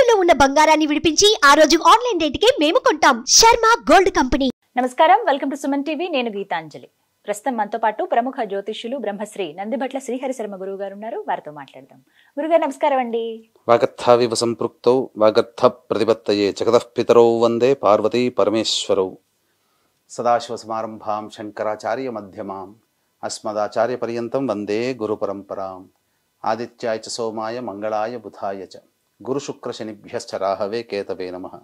తాకట్టులో ఉన్న బంగారాన్ని విడిపించి ఆ రోజు ఆన్లైన్ రేటుకే మేము కొంటాం. Sharma gold company. నమస్కారం, వెల్కమ్ టు సుమన్ టీవీ. నేను గీతాంజలి. ప్రస్తుతం మనతో పాటు ప్రముఖ జ్యోతిష్యులు బ్రహ్మశ్రీ నందిభట్ల శ్రీహరి శర్మ గురువు గారు ఉన్నారు. వారితో మాట్లాడదాం. గురుగారు నమస్కారం అండి. వాగర్థావివ సంపృక్తౌ వాగర్థ ప్రతిపత్తయే జగతః పితరౌ వందే పార్వతీ పరమేశ్వరౌ. సదాశివ సమారంభాం శంకరాచార్య మధ్యమాం అస్మదాచార్య పర్యంతం వందే గురు పరంపరాం. ఆదిత్యాయ చ సోమాయ మంగళాయ బుధాయ చ గురు శుక్ర శనిభ్యశ్చ రాహవే కేతవే నమః.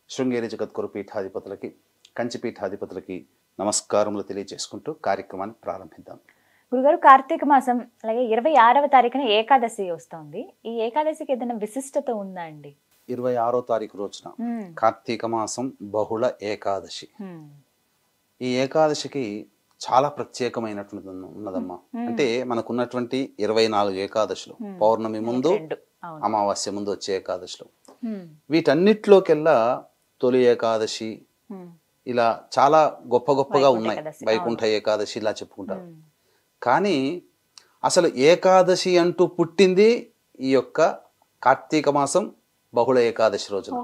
శృంగేరి జగద్గురు పీఠాధిపతులకి, కంచి పీఠాధిపతులకి నమస్కారములు తెలియజేసుకుంటూ కార్యక్రమాన్ని ప్రారంభిద్దాం. గురుగారు, కార్తీక మాసం అలాగే 26వ తారీఖున ఏకాదశి వస్తోంది. ఈ ఏకాదశికి ఏదైనా విశిష్టత ఉందా అండి? 26వ తారీఖు రోజున కార్తీక మాసం బహుళ ఏకాదశి. ఈ ఏకాదశికి చాలా ప్రత్యేకమైనటువంటి ఉన్నదమ్మా. అంటే మనకున్నటువంటి 24 ఏకాదశులు, పౌర్ణమి ముందు, అమావాస్య ముందు వచ్చే ఏకాదశులు, వీటన్నిటిలోకెల్లా తొలి ఏకాదశి ఇలా చాలా గొప్ప గొప్పగా ఉన్నాయి. వైకుంఠ ఏకాదశి ఇలా చెప్పుకుంటారు. కానీ అసలు ఏకాదశి అంటూ పుట్టింది ఈ యొక్క కార్తీక మాసం బహుళ ఏకాదశి రోజున.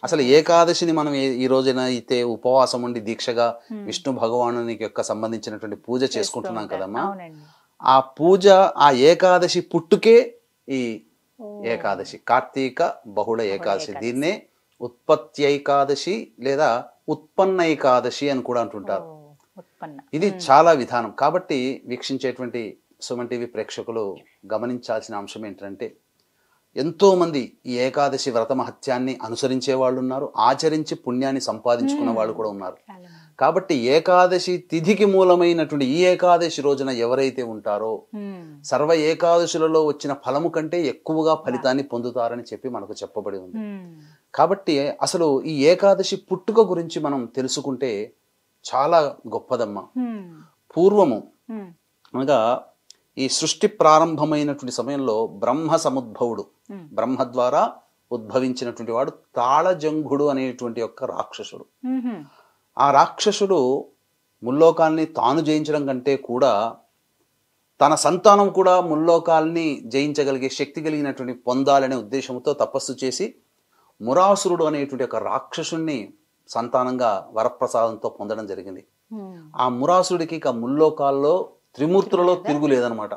అసలు ఏకాదశిని మనం ఈ రోజున అయితే ఉపవాసం ఉండి దీక్షగా విష్ణు భగవానునికి యొక్క సంబంధించినటువంటి పూజ చేసుకుంటున్నాం కదమ్మా. ఆ పూజ, ఆ ఏకాదశి పుట్టుకే ఈ ఏకాదశి, కార్తీక బహుళ ఏకాదశి. దీన్నే ఉత్పత్తి ఏకాదశి లేదా ఉత్పన్న ఏకాదశి అని కూడా అంటుంటారు. ఇది చాలా విధానం. కాబట్టి వీక్షించేటువంటి సుమన్ టీవీ ప్రేక్షకులు గమనించాల్సిన అంశం ఏంటంటే, ఎంతో మంది ఈ ఏకాదశి వ్రత మహత్యాన్ని అనుసరించే వాళ్ళు ఉన్నారు, ఆచరించి పుణ్యాన్ని సంపాదించుకున్న వాళ్ళు కూడా ఉన్నారు. కాబట్టి ఏకాదశి తిథికి మూలమైనటువంటి ఈ ఏకాదశి రోజున ఎవరైతే ఉంటారో సర్వ ఏకాదశులలో వచ్చిన ఫలము కంటే ఎక్కువగా ఫలితాన్ని పొందుతారని చెప్పి మనకు చెప్పబడి ఉంది. కాబట్టి అసలు ఈ ఏకాదశి పుట్టుక గురించి మనం తెలుసుకుంటే చాలా గొప్పదమ్మా. పూర్వము అనగా ఈ సృష్టి ప్రారంభమైనటువంటి సమయంలో బ్రహ్మ సముద్భవుడు, బ్రహ్మ ద్వారా ఉద్భవించినటువంటి వాడు తాళజంఘుడు అనేటువంటి యొక్క రాక్షసుడు. ఆ రాక్షసుడు ముల్లోకాల్ని తాను జయించడం కంటే కూడా తన సంతానం కూడా ముల్లోకాల్ని జయించగలిగే శక్తి కలిగినటువంటి పొందాలనే ఉద్దేశంతో తపస్సు చేసి మురాసురుడు అనేటువంటి ఒక రాక్షసుణ్ణి సంతానంగా వరప్రసాదంతో పొందడం జరిగింది. ఆ మురాసురుడికి ఇక ముల్లోకాల్లో త్రిమూర్తులలో తిరుగులేదనమాట.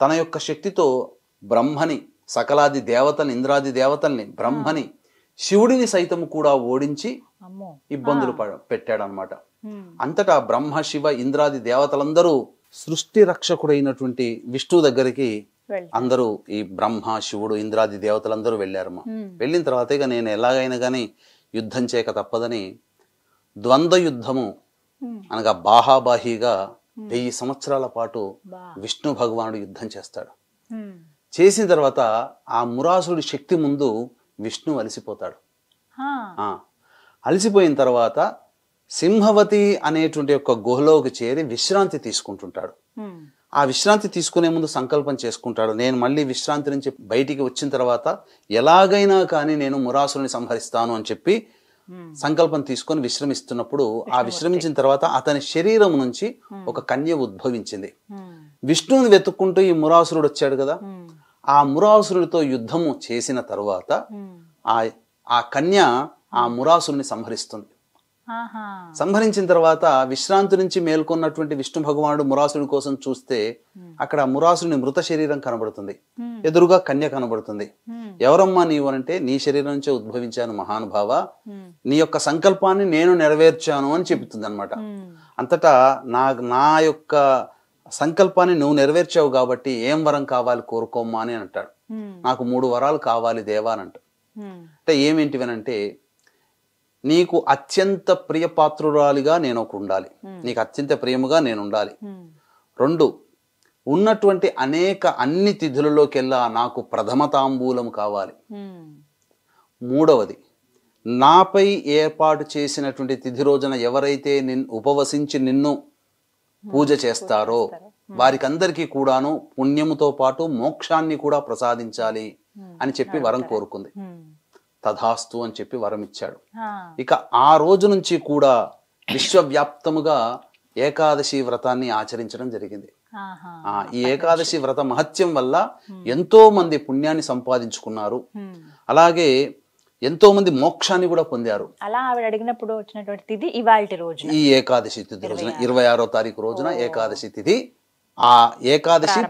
తన యొక్క శక్తితో బ్రహ్మని, సకలాది దేవతల్ని, ఇంద్రాది దేవతల్ని, బ్రహ్మని, శివుడిని సైతం కూడా ఓడించి ఇబ్బందులు పెట్టాడనమాట. అంతటా బ్రహ్మ, శివ, ఇంద్రాది దేవతలందరూ సృష్టి రక్షకుడైనటువంటి విష్ణు దగ్గరికి అందరూ ఈ బ్రహ్మ, శివుడు, ఇంద్రాది దేవతలందరూ వెళ్ళారమ్మా. వెళ్ళిన తర్వాత ఇక నేను ఎలాగైనా కానీ యుద్ధం చేయక తప్పదని ద్వంద్వ యుద్ధము అనగా బాహాబాహిగా 1000 సంవత్సరాల పాటు విష్ణు భగవానుడు యుద్ధం చేస్తాడు. చేసిన తర్వాత ఆ మురాసుడి శక్తి ముందు విష్ణు అలసిపోతాడు. అలసిపోయిన తర్వాత సింహవతి అనేటువంటి ఒక గుహలోకి చేరి విశ్రాంతి తీసుకుంటుంటాడు. ఆ విశ్రాంతి తీసుకునే ముందు సంకల్పం చేసుకుంటాడు, నేను మళ్ళీ విశ్రాంతి నుంచి బయటికి వచ్చిన తర్వాత ఎలాగైనా కానీ నేను మురాసుని సంహరిస్తాను అని చెప్పి సంకల్పం తీసుకొని విశ్రమిస్తున్నప్పుడు, ఆ విశ్రమించిన తర్వాత అతని శరీరం నుంచి ఒక కన్య ఉద్భవించింది. విష్ణువుని వెతుక్కుంటూ ఈ మురాసురుడు వచ్చాడు కదా. ఆ మురాసురుడితో యుద్ధము చేసిన తర్వాత ఆ కన్య ఆ మురాసురుని సంహరిస్తుంది. సంహరించిన తర్వాత విశ్రాంతి నుంచి మేల్కొన్నటువంటి విష్ణు భగవానుడు మురాసుడి కోసం చూస్తే అక్కడ మురాసుని మృత శరీరం కనబడుతుంది, ఎదురుగా కన్య కనబడుతుంది. ఎవరమ్మా నీవు అంటే, నీ శరీరం నుంచే ఉద్భవించాను మహానుభావ, నీ యొక్క సంకల్పాన్ని నేను నెరవేర్చాను అని చెబుతుంది అనమాట. అంతటా నా యొక్క సంకల్పాన్ని నువ్వు నెరవేర్చావు కాబట్టి ఏం వరం కావాలి కోరుకోమ్మా అని అంటాడు. నాకు 3 వరాలు కావాలి దేవా అని అంటాడు. అంటే ఏమేంటివనంటే, నీకు అత్యంత ప్రియపాత్రురాలిగా నేను ఒక ఉండాలి, నీకు అత్యంత ప్రియముగా నేను ఉండాలి. 2, ఉన్నటువంటి అన్ని తిథులలోకెల్లా నాకు ప్రథమ తాంబూలం కావాలి. 3వది, నాపై ఏర్పాటు చేసినటువంటి తిథి రోజున ఎవరైతే ఉపవసించి నిన్ను పూజ చేస్తారో వారికి అందరికీ కూడాను పుణ్యముతో పాటు మోక్షాన్ని కూడా ప్రసాదించాలి అని చెప్పి వరం కోరుకుంది. తథాస్తు అని చెప్పి వరం ఇచ్చాడు. ఇక ఆ రోజు నుంచి కూడా విశ్వవ్యాప్తముగా ఏకాదశి వ్రతాన్ని ఆచరించడం జరిగింది. ఈ ఏకాదశి వ్రత మహత్యం వల్ల ఎంతో మంది పుణ్యాన్ని సంపాదించుకున్నారు, అలాగే ఎంతో మంది మోక్షాన్ని కూడా పొందారు. అలా ఆవిడ అడిగినప్పుడు వచ్చినటువంటి తిథి ఇవాల్టి రోజు, ఈ ఏకాదశి తిథి రోజున 26వ తారీఖు రోజున ఏకాదశి తిథి. ఆ ఏకాదశి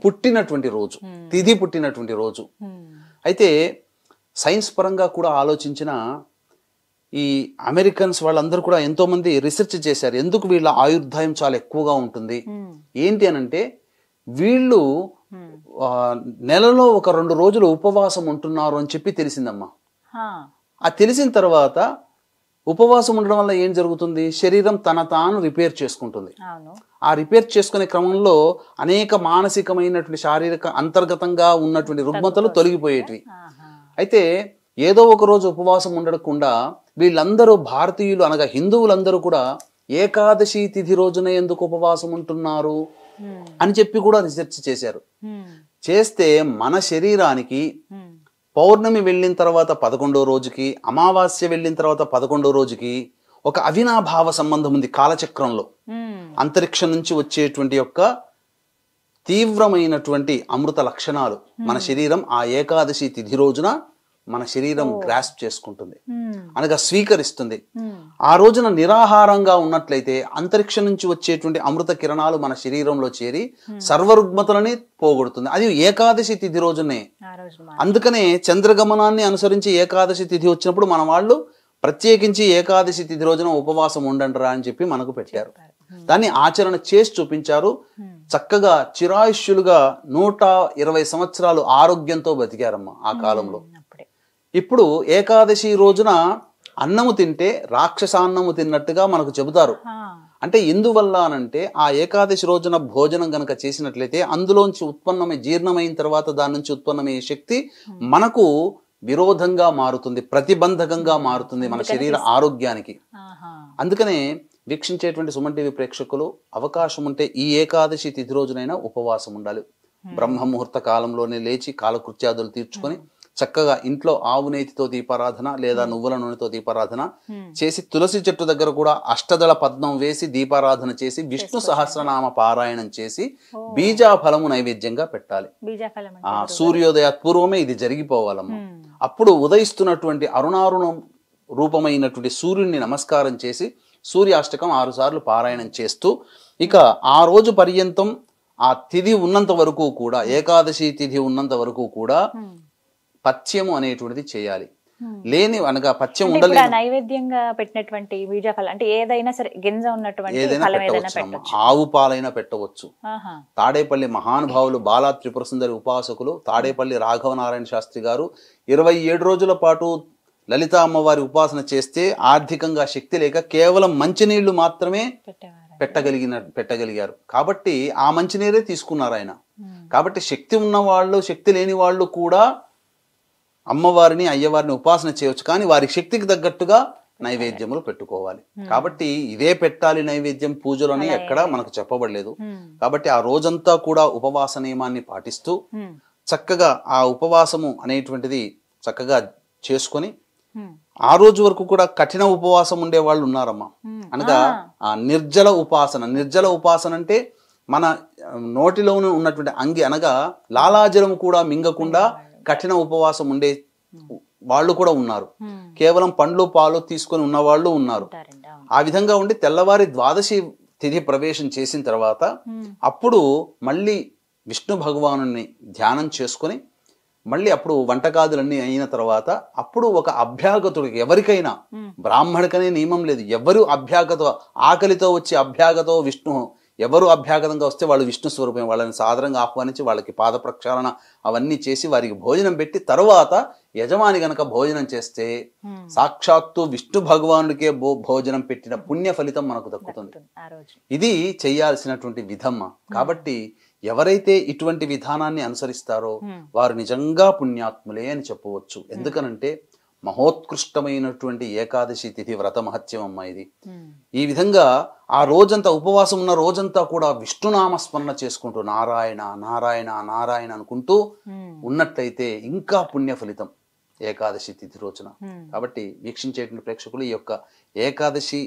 పుట్టినటువంటి రోజు, తిథి పుట్టినటువంటి రోజు. అయితే సైన్స్ పరంగా కూడా ఆలోచించిన ఈ అమెరికన్స్ వాళ్ళందరూ కూడా ఎంతో మంది రీసెర్చ్ చేశారు, ఎందుకు వీళ్ళ ఆయుర్దాయం చాలా ఎక్కువగా ఉంటుంది ఏంటి అనంటే, వీళ్ళు నెలలో ఒక 2 రోజులు ఉపవాసం ఉంటున్నారు అని చెప్పి తెలిసిందమ్మా. ఆ తెలిసిన తర్వాత ఉపవాసం ఉండడం వల్ల ఏం జరుగుతుంది, శరీరం తన తాను రిపేర్ చేసుకుంటుంది. ఆ రిపేర్ చేసుకునే క్రమంలో అనేక మానసికమైనటువంటి శారీరక అంతర్గతంగా ఉన్నటువంటి రుగ్మతలు తొలగిపోయేటివి. అయితే ఏదో ఒక రోజు ఉపవాసం ఉండకుండా వీళ్ళందరూ భారతీయులు అనగా హిందువులందరూ కూడా ఏకాదశి తిథి రోజున ఎందుకు ఉపవాసం ఉంటున్నారు అని చెప్పి కూడా రీసెర్చ్ చేశారు. చేస్తే మన శరీరానికి పౌర్ణమి వెళ్ళిన తర్వాత 11వ రోజుకి, అమావాస్య వెళ్ళిన తర్వాత 11వ రోజుకి ఒక అవినాభావ సంబంధం ఉంది కాలచక్రంలో. అంతరిక్షం నుంచి వచ్చేటువంటి యొక్క తీవ్రమైనటువంటి అమృత లక్షణాలు మన శరీరం ఆ ఏకాదశి తిథి రోజున మన శరీరం గ్రాస్ప్ చేసుకుంటుంది, అనగా స్వీకరిస్తుంది. ఆ రోజున నిరాహారంగా ఉన్నట్లయితే అంతరిక్షం నుంచి వచ్చేటువంటి అమృత కిరణాలు మన శరీరంలో చేరి సర్వరుగ్మతలని పోగొడుతుంది. అది ఏకాదశి తిథి రోజునే. అందుకనే చంద్రగమనాన్ని అనుసరించి ఏకాదశి తిథి వచ్చినప్పుడు మన వాళ్ళు ప్రత్యేకించి ఏకాదశి తిథి రోజున ఉపవాసం ఉండండిరా అని చెప్పి మనకు పెట్టారు. దాన్ని ఆచరణ చేసి చూపించారు. చక్కగా చిరాయుష్యులుగా 120 సంవత్సరాలు ఆరోగ్యంతో బతికారమ్మ ఆ కాలంలో. ఇప్పుడు ఏకాదశి రోజున అన్నము తింటే రాక్షసాన్నము తిన్నట్టుగా మనకు చెబుతారు. అంటే ఎందువల్ల అనంటే, ఆ ఏకాదశి రోజున భోజనం గనక చేసినట్లయితే అందులోంచి ఉత్పన్నమై జీర్ణమైన తర్వాత దాని నుంచి ఉత్పన్నమయ్యే శక్తి మనకు విరోధంగా మారుతుంది, ప్రతిబంధకంగా మారుతుంది మన శరీర ఆరోగ్యానికి. అందుకనే వీక్షించేటువంటి సుమన్ టీవీ ప్రేక్షకులు అవకాశం ఉంటే ఈ ఏకాదశి తిథి రోజునైనా ఉపవాసం ఉండాలి. బ్రహ్మ ముహూర్త కాలంలోనే లేచి కాలకృత్యాదులు తీర్చుకొని చక్కగా ఇంట్లో ఆవు నేతితో దీపారాధన లేదా నువ్వుల నూనెతో దీపారాధన చేసి, తులసి చెట్టు దగ్గర కూడా అష్టదళ పద్మం వేసి దీపారాధన చేసి, విష్ణు సహస్రనామ పారాయణం చేసి బీజాఫలము నైవేద్యంగా పెట్టాలి. సూర్యోదయాత్ పూర్వమే ఇది జరిగిపోవాలమ్మా. అప్పుడు ఉదయిస్తున్నటువంటి అరుణారుణం రూపమైనటువంటి సూర్యుడిని నమస్కారం చేసి సూర్యాష్టకం 6 సార్లు పారాయణం చేస్తూ, ఇక ఆ రోజు పర్యంతం ఆ తిథి ఉన్నంత వరకు కూడా, ఏకాదశి తిథి ఉన్నంత వరకు కూడా పథ్యము అనేటువంటిది చేయాలి. లేని అనగా పథ్యం ఉండలేదు. నైవేద్యంగా పెట్టినటువంటి బీజాఫలం అంటే ఏదైనా సరే గింజ ఉన్నటువంటి ఏదైనా పెట్టవచ్చు, ఆవు పాలైనా పెట్టవచ్చు. తాడేపల్లి మహానుభావులు బాలా త్రిపుర సుందరి ఉపాసకులు తాడేపల్లి రాఘవనారాయణ శాస్త్రి గారు 27 రోజుల పాటు లలిత అమ్మవారి ఉపాసన చేస్తే ఆర్థికంగా శక్తి లేక కేవలం మంచినీళ్లు మాత్రమే పెట్టగలిగారు. కాబట్టి ఆ మంచినీరే తీసుకున్నారు ఆయన. కాబట్టి శక్తి ఉన్న వాళ్ళు, శక్తి లేని వాళ్ళు కూడా అమ్మవారిని అయ్యవారిని ఉపాసన చేయవచ్చు, కానీ వారి శక్తికి తగ్గట్టుగా నైవేద్యములు పెట్టుకోవాలి. కాబట్టి ఇదే పెట్టాలి నైవేద్యం పూజలని ఎక్కడ మనకు చెప్పబడలేదు. కాబట్టి ఆ రోజంతా కూడా ఉపవాస నియమాన్ని పాటిస్తూ చక్కగా ఆ ఉపవాసము అనేటువంటిది చక్కగా చేసుకొని, ఆ రోజు వరకు కూడా కఠిన ఉపవాసం ఉండే వాళ్ళు ఉన్నారమ్మా. అనగా ఆ నిర్జల ఉపాసన అంటే మన నోటిలోనే ఉన్నటువంటి అంగి అనగా లాలాజలం కూడా మింగకుండా కఠిన ఉపవాసం ఉండే వాళ్ళు కూడా ఉన్నారు. కేవలం పండ్లు పాలు తీసుకొని ఉన్న వాళ్ళు ఉన్నారు. ఆ విధంగా ఉండి తెల్లవారి ద్వాదశి తిథి ప్రవేశం చేసిన తర్వాత అప్పుడు మళ్ళీ విష్ణు భగవానుని ధ్యానం చేసుకొని, మళ్ళీ అప్పుడు వంటకాదులన్నీ అయిన తర్వాత అప్పుడు ఒక అభ్యాగతుడికి, ఎవరికైనా బ్రాహ్మణికనే నియమం లేదు, ఎవరు ఆకలితో వచ్చి అభ్యాగతో విష్ణు, ఎవరు అభ్యాగతంగా వస్తే వాళ్ళు విష్ణు స్వరూపం, వాళ్ళని సాదరంగా ఆహ్వానించి వాళ్ళకి పాద ప్రక్షాళన అవన్నీ చేసి వారికి భోజనం పెట్టి, తర్వాత యజమాని గనక భోజనం చేస్తే సాక్షాత్తు విష్ణు భగవానుడికే భోజనం పెట్టిన పుణ్య ఫలితం మనకు దక్కుతుంది. ఇది చెయ్యాల్సినటువంటి విధమ్మ. కాబట్టి ఎవరైతే ఇటువంటి విధానాన్ని అనుసరిస్తారో వారు నిజంగా పుణ్యాత్ములే అని చెప్పవచ్చు. ఎందుకనంటే మహోత్కృష్టమైనటువంటి ఏకాదశి తిథి వ్రత మహత్యం అమ్మ ఇది. ఈ విధంగా ఆ రోజంతా ఉపవాసం ఉన్న రోజంతా కూడా విష్ణునామస్మరణ చేసుకుంటూ నారాయణ నారాయణ నారాయణ అనుకుంటూ ఉన్నట్లయితే ఇంకా పుణ్య ఫలితం ఏకాదశి తిథి రోజున. కాబట్టి వీక్షించేటువంటి ప్రేక్షకులు ఈ యొక్క ఏకాదశి,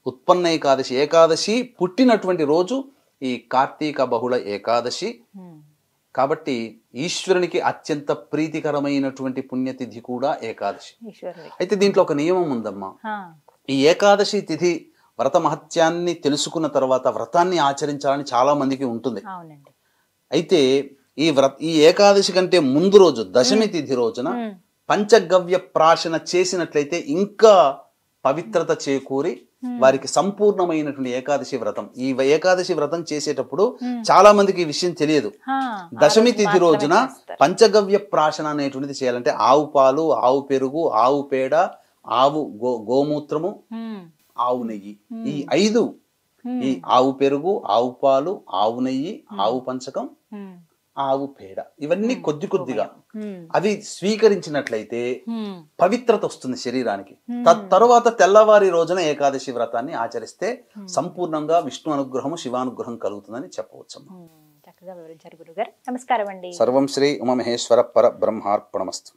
ఉత్పన్న ఏకాదశి, ఏకాదశి పుట్టినటువంటి రోజు ఈ కార్తీక బహుళ ఏకాదశి కాబట్టి ఈశ్వరునికి అత్యంత ప్రీతికరమైనటువంటి పుణ్యతిథి కూడా ఏకాదశి. అయితే దీంట్లో ఒక నియమం ఉందమ్మా. ఈ ఏకాదశి తిథి వ్రత మహత్యాన్ని తెలుసుకున్న తర్వాత వ్రతాన్ని ఆచరించాలని చాలా మందికి ఉంటుంది. అయితే ఈ ఏకాదశి కంటే ముందు రోజు దశమి తిథి రోజున పంచగవ్య ప్రాశన చేసినట్లయితే ఇంకా పవిత్రత చేకూరి వారికి సంపూర్ణమైనటువంటి ఏకాదశి వ్రతం. ఈ ఏకాదశి వ్రతం చేసేటప్పుడు చాలా మందికి ఈ విషయం తెలియదు. దశమి తిథి రోజున పంచగవ్య ప్రాశన అనేటువంటిది చేయాలంటే ఆవు పాలు, ఆవు పెరుగు, ఆవు పేడ, ఆవు గోమూత్రము, ఆవు నెయ్యి, ఈ 5 ఈ ఆవు పెరుగు, ఆవు పాలు, ఆవు నెయ్యి, ఆవు పంచకం, ఆవు పేడ, ఇవన్నీ కొద్ది కొద్దిగా అవి స్వీకరించినట్లయితే పవిత్రత వస్తుంది శరీరానికి. తరువాత తెల్లవారి రోజున ఏకాదశి వ్రతాన్ని ఆచరిస్తే సంపూర్ణంగా విష్ణు అనుగ్రహము, శివానుగ్రహం కలుగుతుందని చెప్పవచ్చు. చక్కగా వివరించారు గురుగారు. నమస్కారం అండి. సర్వం శ్రీ ఉమామహేశ్వర పర బ్రహ్మార్పణమస్తు.